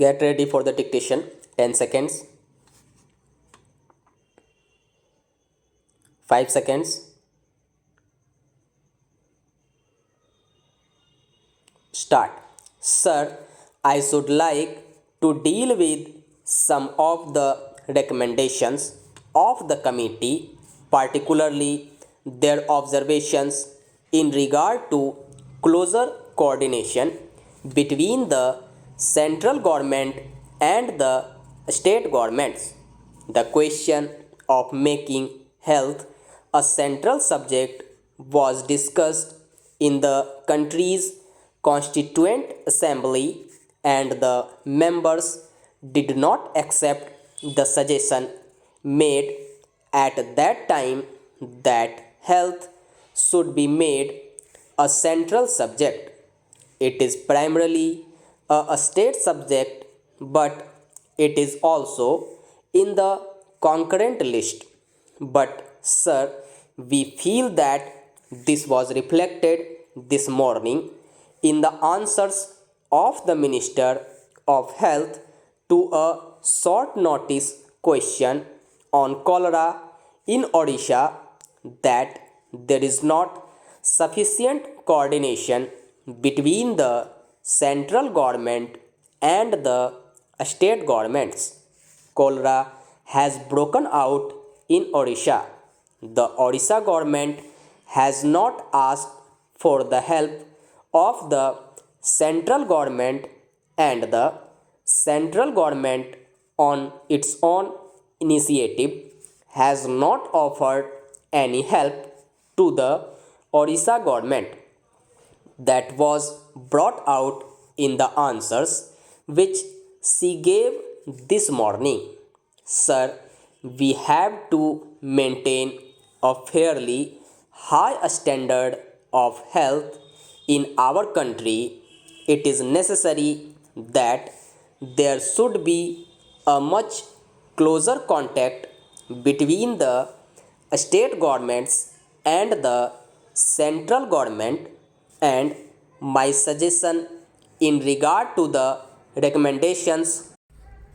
Get ready for the dictation. 10 seconds, 5 seconds. Start. Sir, I should like to deal with some of the recommendations of the committee, particularly their observations in regard to closer coordination between the central government and the state governments. The question of making health a central subject was discussed in the country's constituent assembly, and the members did not accept the suggestion made at that time that health should be made a central subject. It is primarily a state subject, but it is also in the concurrent list. But, sir, we feel that this was reflected this morning in the answers of the Minister of Health to a short notice question on cholera in Odisha, that there is not sufficient coordination between the central government and the state governments. Cholera has broken out in Odisha. The Odisha government has not asked for the help of the central government, and the central government, on its own initiative, has not offered any help to the Odisha government. That was brought out in the answers which she gave this morning. Sir, we have to maintain a fairly high standard of health in our country. It is necessary that there should be a much closer contact between the state governments and the central government, and my suggestion in regard to the recommendations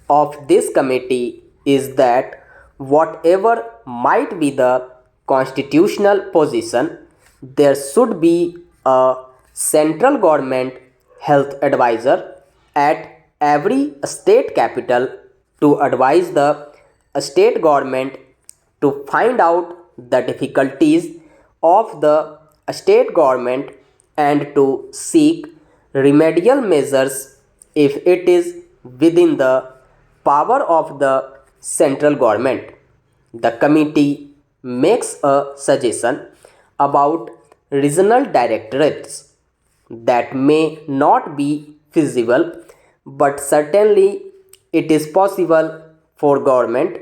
of this committee is that whatever might be the constitutional position, there should be a central government health advisor at every state capital to advise the state government to find out the difficulties of the state government and to seek remedial measures if it is within the power of the central government. The committee makes a suggestion about regional directorates that may not be feasible, but certainly it is possible for government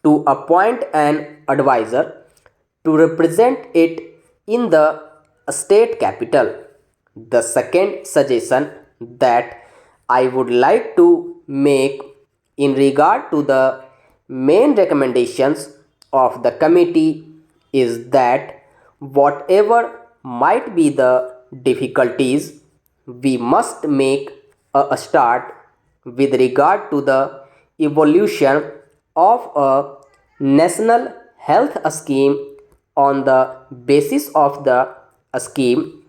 to appoint an advisor to represent it in the state capital. The second suggestion that I would like to make in regard to the main recommendations of the committee is that whatever might be the difficulties, we must make a start with regard to the evolution of a national health scheme on the basis of the scheme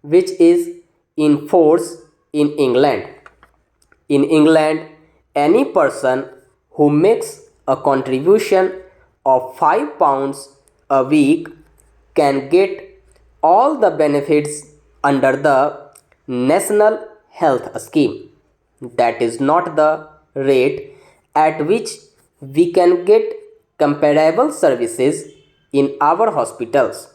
which is in force in England. In England, any person who makes a contribution of £5 a week can get all the benefits under the National Health Scheme. That is not the rate at which we can get comparable services in our hospitals.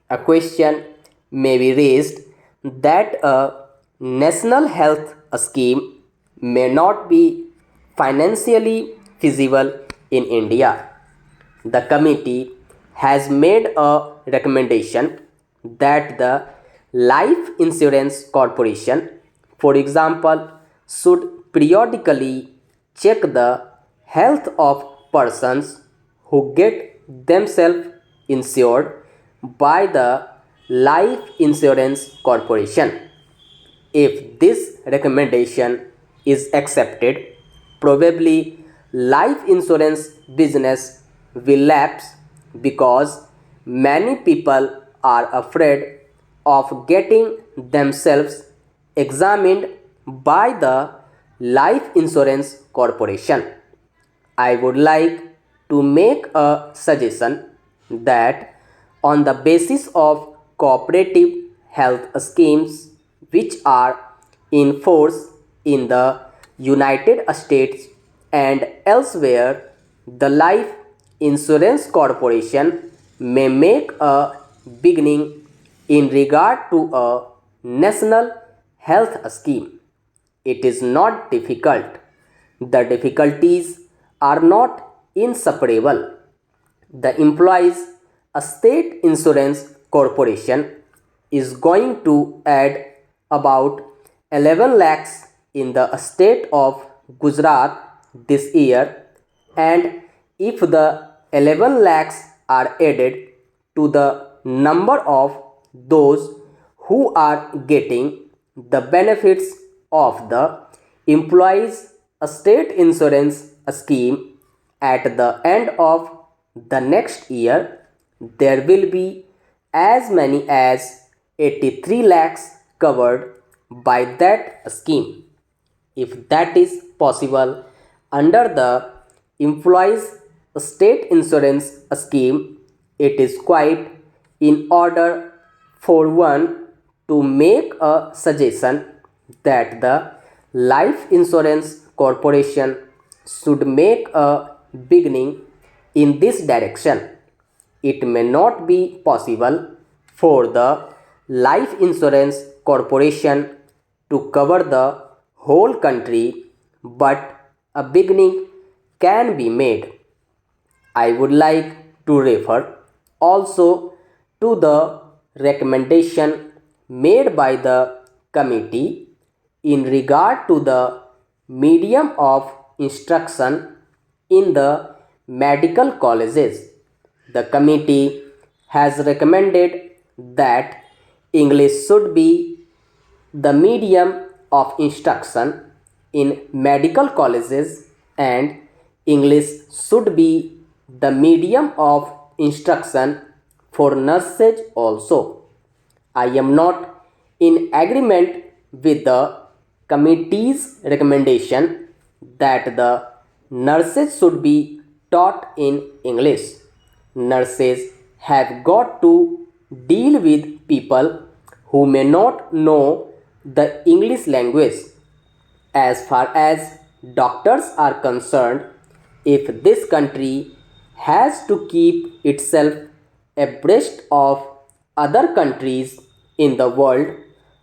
A question may be raised that a national health scheme may not be financially feasible in India. The committee has made a recommendation that the Life Insurance Corporation, for example, should periodically check the health of persons who get themselves insured by the Life Insurance Corporation. If this recommendation is accepted, probably life insurance business will lapse because many people are afraid of getting themselves examined by the life insurance corporation. I would like to make a suggestion that on the basis of cooperative health schemes which are in force in the United States and elsewhere, the Life Insurance Corporation may make a beginning in regard to a national health scheme. It is not difficult. The difficulties are not insuperable. The employees a state insurance corporation is going to add about 11 lakhs in the state of Gujarat this year, and if the 11 lakhs are added to the number of those who are getting the benefits of the employees state insurance scheme at the end of the next year, there will be as many as 83 lakhs covered by that scheme. If that is possible under the employees state insurance scheme, it is quite in order for one to make a suggestion that the life insurance corporation should make a beginning in this direction. It may not be possible for the life insurance corporation to cover the whole country, but a beginning can be made. I would like to refer also to the recommendation made by the committee in regard to the medium of instruction in the medical colleges. The committee has recommended that English should be the medium of instruction in medical colleges and English should be the medium of instruction for nurses also. I am not in agreement with the committee's recommendation that the nurses should be taught in English. Nurses have got to deal with people who may not know the English language. As far as doctors are concerned, if this country has to keep itself abreast of other countries in the world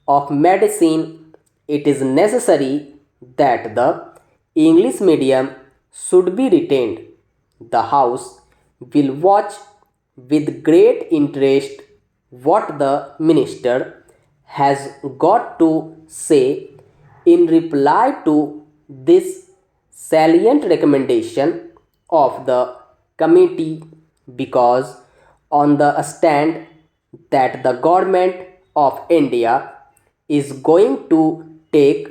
of medicine, it is necessary that the English medium should be retained. The House will watch with great interest what the minister has got to say in reply to this salient recommendation of the committee, because on the stand that the government of India is going to take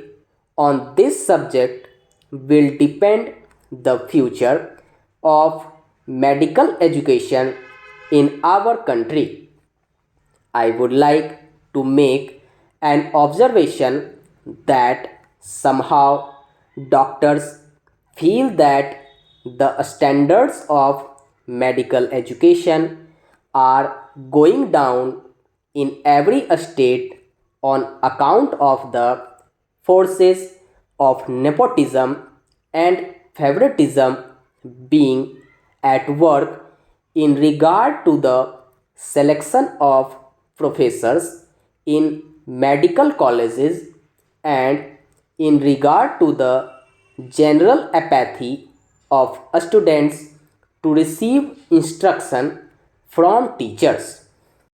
on this subject will depend the future of medical education in our country. I would like to make an observation that somehow doctors feel that the standards of medical education are going down in every state on account of the forces of nepotism and favoritism being at work in regard to the selection of professors in medical colleges and in regard to the general apathy of students to receive instruction from teachers.